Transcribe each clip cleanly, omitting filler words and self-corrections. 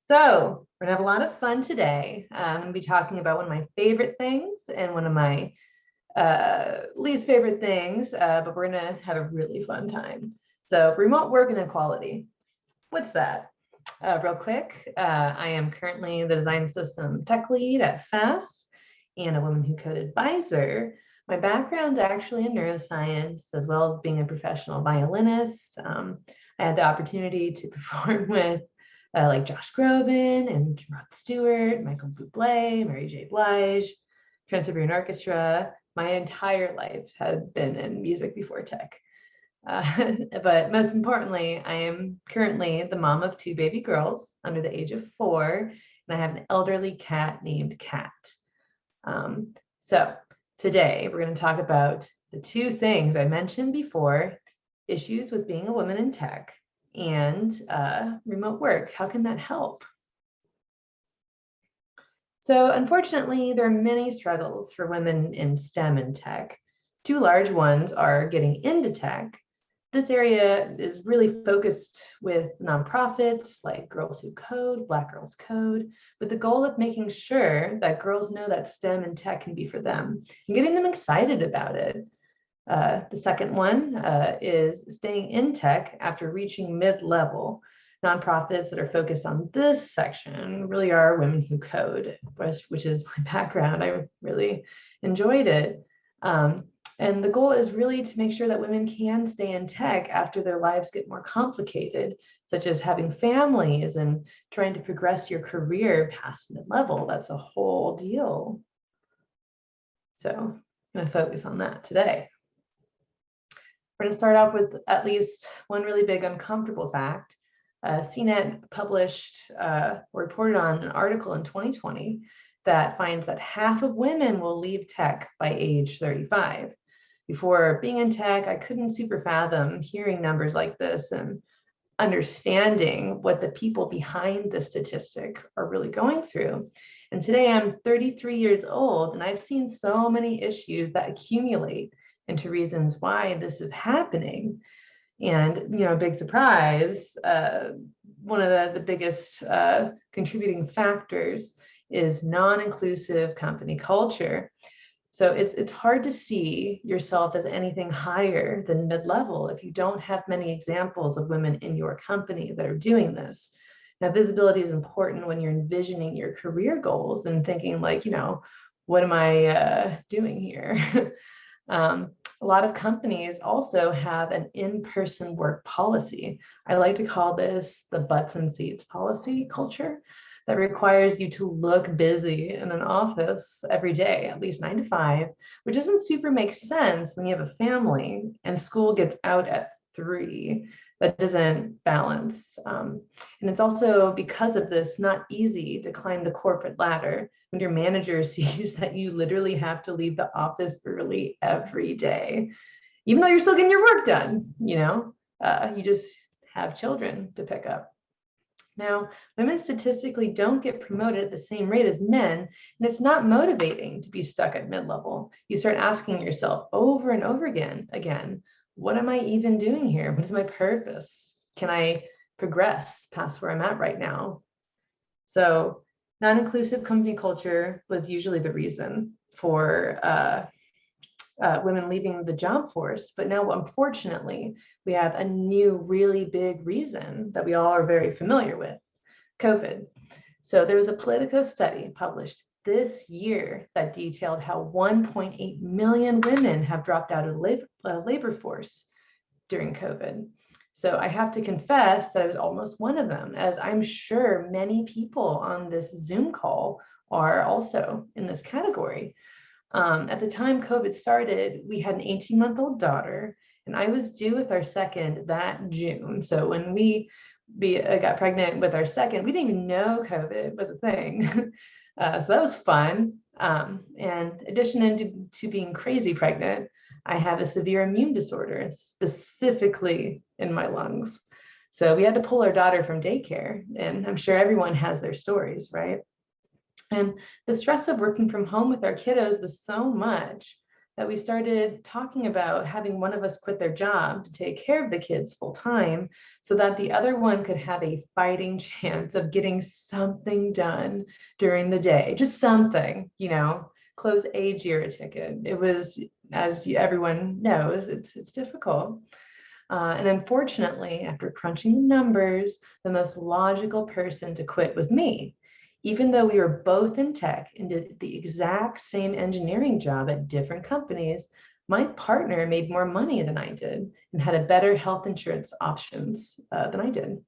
So we're gonna have a lot of fun today. I'm gonna be talking about one of my favorite things and one of my least favorite things, but we're gonna have a really fun time. So remote work and equality. What's that? Real quick, I am currently the design system tech lead at FAST and a Women Who Code advisor. My background's actually in neuroscience, as well as being a professional violinist. I had the opportunity to perform with like Josh Groban and Rod Stewart, Michael Bublé, Mary J. Blige, Trans-Siberian Orchestra. My entire life had been in music before tech. But most importantly, I am currently the mom of two baby girls under the age of 4, and I have an elderly cat named Cat. So today we're going to talk about the two things I mentioned before: issues with being a woman in tech and remote work. How can that help? So unfortunately, there are many struggles for women in STEM and tech. Two large ones are getting into tech. This area is really focused with nonprofits like Girls Who Code, Black Girls Code, with the goal of making sure that girls know that STEM and tech can be for them and getting them excited about it. The second one is staying in tech after reaching mid-level. Nonprofits that are focused on this section really are Women Who Code, which is my background. I really enjoyed it. And the goal is really to make sure that women can stay in tech after their lives get more complicated, such as having families and trying to progress your career past mid-level. That's a whole deal. So I'm going to focus on that today. We're going to start off with at least one really big uncomfortable fact. CNET published or reported on an article in 2020 that finds that half of women will leave tech by age 35. Before being in tech, I couldn't super fathom hearing numbers like this and understanding what the people behind the statistic are really going through. And today I'm 33 years old, and I've seen so many issues that accumulate into reasons why this is happening. And, big surprise, one of the biggest contributing factors is non-inclusive company culture. So it's hard to see yourself as anything higher than mid-level if you don't have many examples of women in your company that are doing this. Now, visibility is important when you're envisioning your career goals and thinking like, what am I doing here? A lot of companies also have an in-person work policy. I like to call this the butts and seats policy culture that requires you to look busy in an office every day, at least 9 to 5, which doesn't super make sense when you have a family and school gets out at 3. That doesn't balance. And it's also because of this not easy to climb the corporate ladder when your manager sees that you literally have to leave the office early every day, even though you're still getting your work done. You just have children to pick up. Now, women statistically don't get promoted at the same rate as men, and it's not motivating to be stuck at mid-level. You start asking yourself over and over again, what am I even doing here? What is my purpose? Can I progress past where I'm at right now? So non-inclusive company culture was usually the reason for women leaving the job force. But now, unfortunately, we have a new really big reason that we all are very familiar with: COVID. So there was a Politico study published this year that detailed how 1.8 million women have dropped out of the labor force during COVID. So I have to confess that I was almost one of them, as I'm sure many people on this Zoom call are also in this category. At the time COVID started, we had an 18-month-old daughter, and I was due with our second that June. So when we got pregnant with our second, we didn't even know COVID was a thing. So that was fun. And in addition to being crazy pregnant, I have a severe immune disorder, specifically in my lungs. So we had to pull our daughter from daycare, and I'm sure everyone has their stories, right? And the stress of working from home with our kiddos was so much that we started talking about having one of us quit their job to take care of the kids full time so that the other one could have a fighting chance of getting something done during the day, just something, close a JIRA ticket. It was, as everyone knows, it's difficult. And unfortunately, after crunching the numbers, the most logical person to quit was me. Even though we were both in tech and did the exact same engineering job at different companies, my partner made more money than I did and had a better health insurance options than I did.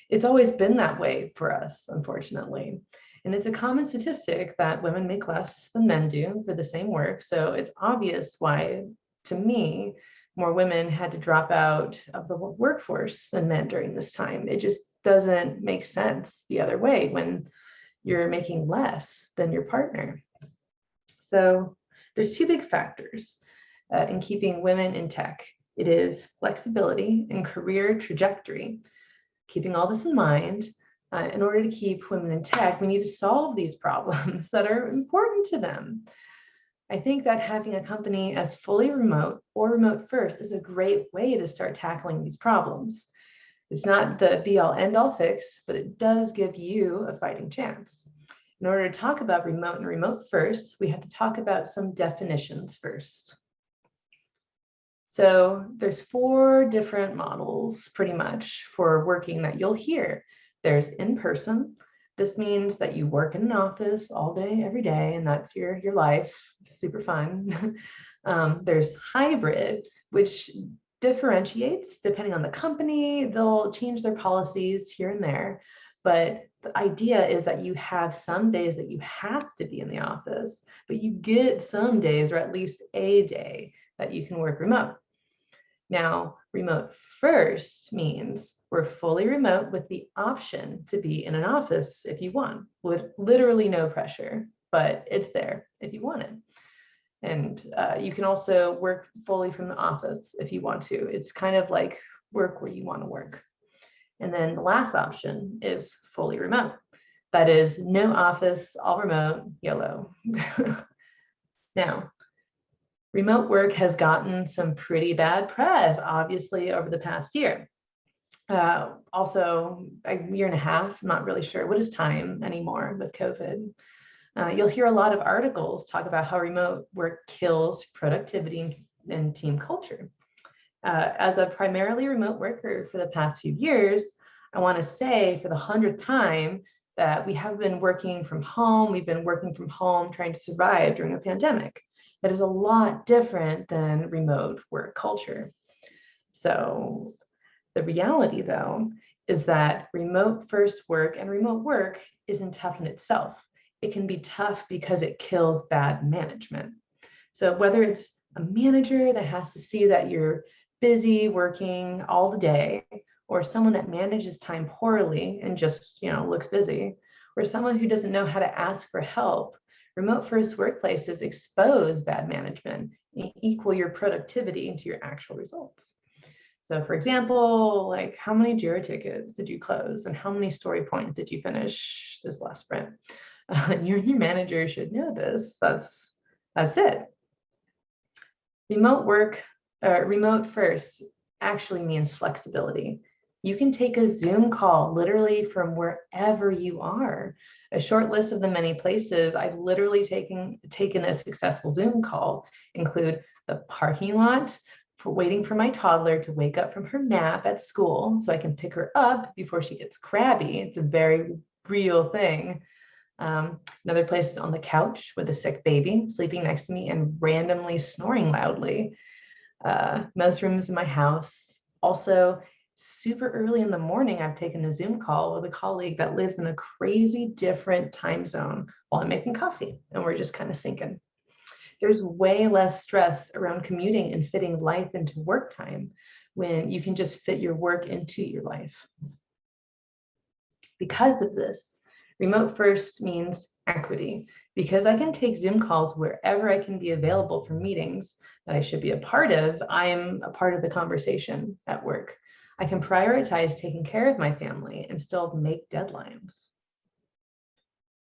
It's always been that way for us, unfortunately. And it's a common statistic that women make less than men do for the same work. So it's obvious why, to me, more women had to drop out of the workforce than men during this time. It just doesn't make sense the other way when you're making less than your partner. So there's two big factors in keeping women in tech. It is flexibility and career trajectory. Keeping all this in mind, in order to keep women in tech, we need to solve these problems that are important to them. I think that having a company as fully remote or remote first is a great way to start tackling these problems. It's not the be-all end-all fix, but it does give you a fighting chance. In order to talk about remote and remote first, we have to talk about some definitions first. So there's 4 different models pretty much for working that you'll hear. There's in-person. This means that you work in an office all day, every day, and that's your life, super fun. There's hybrid, which differentiates depending on the company. They'll change their policies here and there, but the idea is that you have some days that you have to be in the office, but you get some days, or at least a day, that you can work remote. Now, remote first means we're fully remote with the option to be in an office if you want, with literally no pressure, but it's there if you want it. And you can also work fully from the office if you want to. It's kind of like work where you want to work. And then the last option is fully remote. That is no office, all remote, YOLO. Now, remote work has gotten some pretty bad press, obviously, over the past year. Also, a year and a half, I'm not really sure what is time anymore with COVID. You'll hear a lot of articles talk about how remote work kills productivity and team culture. As a primarily remote worker for the past few years, I want to say for the 100th time that we have been working from home. We've been working from home trying to survive during a pandemic. That is a lot different than remote work culture. So the reality, though, is that remote first work and remote work isn't tough in itself. It can be tough because it kills bad management. So whether it's a manager that has to see that you're busy working all the day, or someone that manages time poorly and just, looks busy, or someone who doesn't know how to ask for help, remote first workplaces expose bad management and equal your productivity into your actual results. So for example, like how many JIRA tickets did you close and how many story points did you finish this last sprint? You and your manager should know this. That's it. Remote first actually means flexibility. You can take a Zoom call literally from wherever you are. A short list of the many places I've literally taken a successful Zoom call include the parking lot, for waiting for my toddler to wake up from her nap at school so I can pick her up before she gets crabby. It's a very real thing. Another place is on the couch with a sick baby sleeping next to me and randomly snoring loudly. Most rooms in my house. Also, super early in the morning, I've taken a Zoom call with a colleague that lives in a crazy different time zone while I'm making coffee, and we're just kind of syncing. There's way less stress around commuting and fitting life into work time when you can just fit your work into your life. Because of this, remote first means equity. Because I can take Zoom calls wherever I can be available for meetings that I should be a part of, I am a part of the conversation at work. I can prioritize taking care of my family and still make deadlines.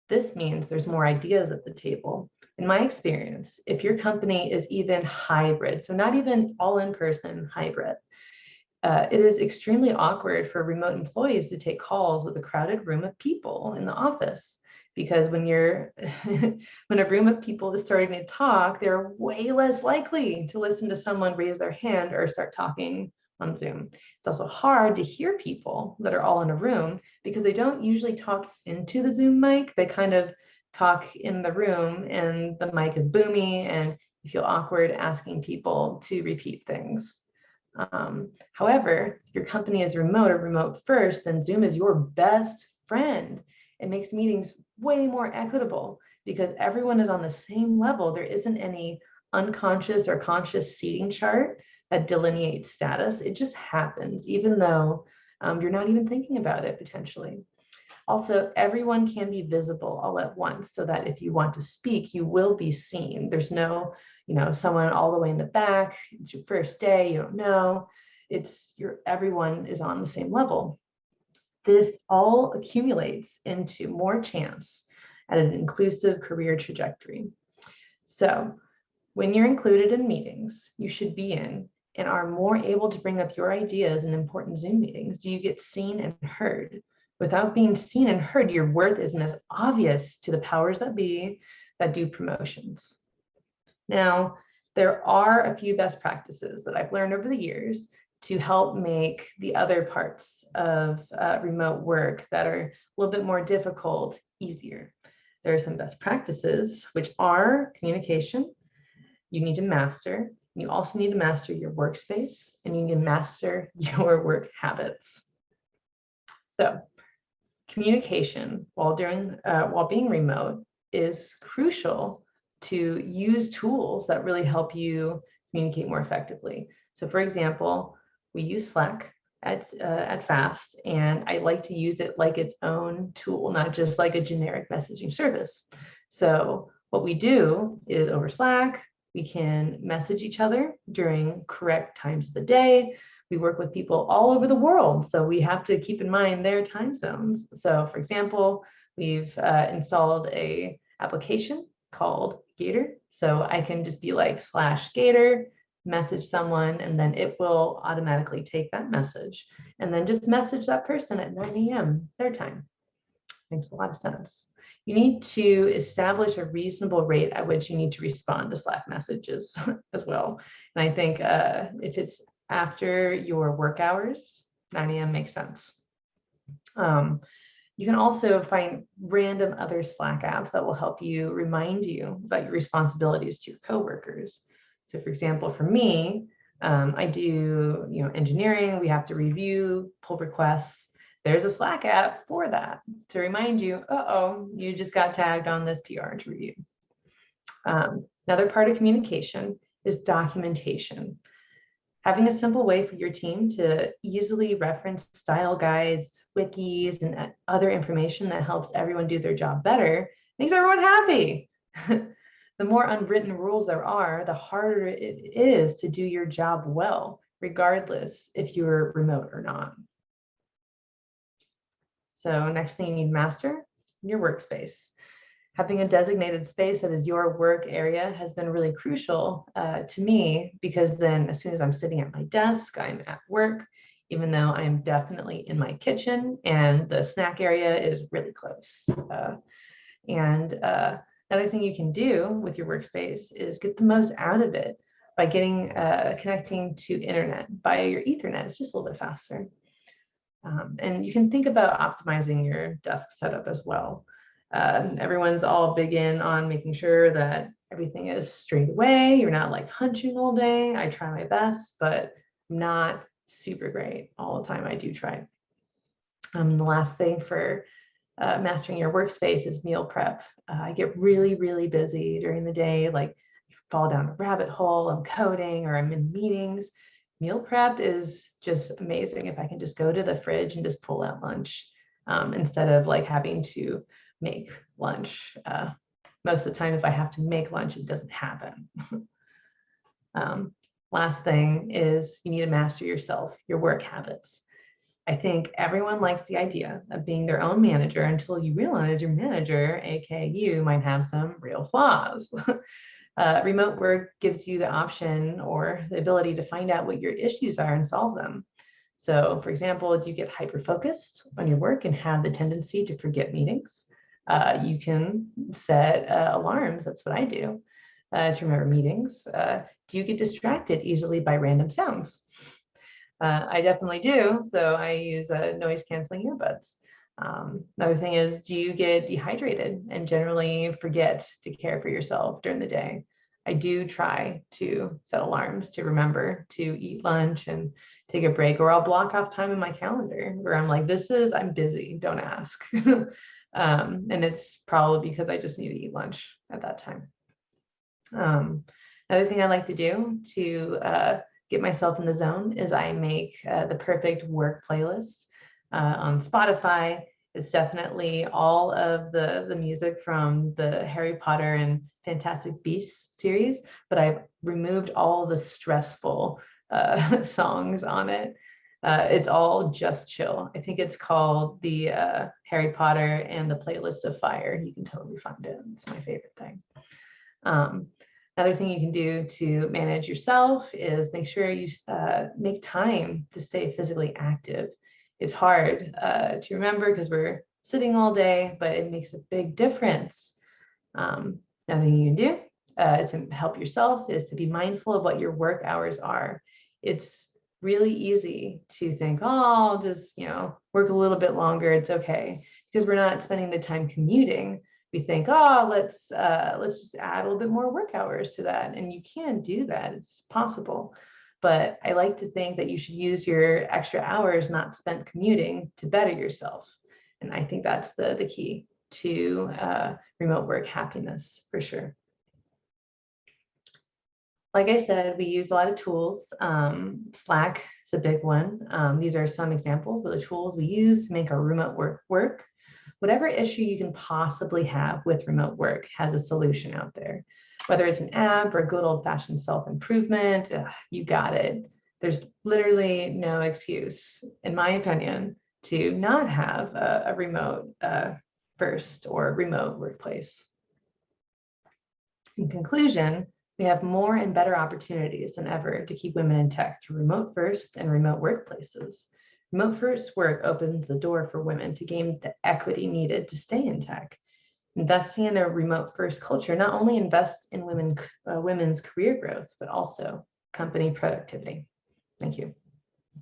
This means there's more ideas at the table. In my experience, if your company is even hybrid, so not even all in person, hybrid, it is extremely awkward for remote employees to take calls with a crowded room of people in the office. Because when you're when a room of people is starting to talk, they're way less likely to listen to someone raise their hand or start talking on Zoom. It's also hard to hear people that are all in a room because they don't usually talk into the Zoom mic. They kind of talk in the room and the mic is boomy and you feel awkward asking people to repeat things. However, if your company is remote or remote first, then Zoom is your best friend. It makes meetings way more equitable because everyone is on the same level. There isn't any unconscious or conscious seating chart that delineates status. It just happens, even though you're not even thinking about it potentially. Also, everyone can be visible all at once so that if you want to speak, you will be seen. There's no, someone all the way in the back. It's your first day, you don't know. Everyone is on the same level. This all accumulates into more chance at an inclusive career trajectory. So when you're included in meetings you should be in and are more able to bring up your ideas in important Zoom meetings, do you get seen and heard? Without being seen and heard, your worth isn't as obvious to the powers that be that do promotions. Now, there are a few best practices that I've learned over the years to help make the other parts of remote work that are a little bit more difficult easier. There are some best practices, which are communication. You need to master. You also need to master your workspace, and you need to master your work habits. So communication while being remote is crucial to use tools that really help you communicate more effectively. So for example, we use Slack at FAST, and I like to use it like its own tool, not just like a generic messaging service. So what we do is over Slack, we can message each other during correct times of the day. We work with people all over the world, so we have to keep in mind their time zones. So for example, we've installed a application called Gator. So I can just be like /Gator, message someone, and then it will automatically take that message and then just message that person at 9 a.m. their time. Makes a lot of sense. You need to establish a reasonable rate at which you need to respond to Slack messages as well. And I think if it's after your work hours, 9 a.m. makes sense. You can also find random other Slack apps that will help you remind you about your responsibilities to your coworkers. So for example, for me, I do engineering. We have to review pull requests. There's a Slack app for that to remind you, you just got tagged on this PR to review. Another part of communication is documentation. Having a simple way for your team to easily reference style guides, wikis, and other information that helps everyone do their job better makes everyone happy. The more unwritten rules there are, the harder it is to do your job well, regardless if you're remote or not. So next thing you need to master, your workspace. Having a designated space that is your work area has been really crucial to me, because then as soon as I'm sitting at my desk, I'm at work, even though I'm definitely in my kitchen and the snack area is really close. Another thing you can do with your workspace is get the most out of it by connecting to internet via your Ethernet. It's just a little bit faster. And you can think about optimizing your desk setup as well. Everyone's all big in on making sure that everything is straight away. You're not like hunching all day. I try my best, but I'm not super great all the time. I do try. The last thing for mastering your workspace is meal prep. I get really, really busy during the day, like fall down a rabbit hole, I'm coding or I'm in meetings. Meal prep is just amazing if I can just go to the fridge and just pull out lunch instead of like having to make lunch. Most of the time, if I have to make lunch, it doesn't happen. Last thing is you need to master yourself, your work habits. I think everyone likes the idea of being their own manager until you realize your manager, aka you, might have some real flaws. Remote work gives you the option or the ability to find out what your issues are and solve them. So, for example, do you get hyper-focused on your work and have the tendency to forget meetings? You can set alarms. That's what I do to remember meetings. Do you get distracted easily by random sounds? I definitely do. So I use noise canceling earbuds. Another thing is, do you get dehydrated and generally forget to care for yourself during the day? I do try to set alarms to remember to eat lunch and take a break, or I'll block off time in my calendar where I'm like, I'm busy, don't ask. And it's probably because I just need to eat lunch at that time. Another thing I like to do to get myself in the zone is I make the perfect work playlist on Spotify. It's definitely all of the music from the Harry Potter and Fantastic Beasts series, but I've removed all the stressful songs on it. It's all just chill. I think it's called the Harry Potter and the Playlist of Fire. You can totally find it. It's my favorite thing. Another thing you can do to manage yourself is make sure you make time to stay physically active. It's hard to remember because we're sitting all day, but it makes a big difference. Another thing you can do to help yourself is to be mindful of what your work hours are. It's really easy to think, oh, I'll just, work a little bit longer. It's okay, because we're not spending the time commuting. We think, oh, let's just add a little bit more work hours to that. And you can do that. It's possible. But I like to think that you should use your extra hours not spent commuting to better yourself. And I think that's the key to remote work happiness, for sure. Like I said, we use a lot of tools. Slack is a big one. These are some examples of the tools we use to make our remote work work. Whatever issue you can possibly have with remote work has a solution out there. Whether it's an app or good old-fashioned self-improvement, you got it. There's literally no excuse, in my opinion, to not have a remote first or remote workplace. In conclusion, we have more and better opportunities than ever to keep women in tech through remote first and remote workplaces. Remote first work opens the door for women to gain the equity needed to stay in tech. Investing in a remote first culture not only invests in women's career growth, but also company productivity. Thank you.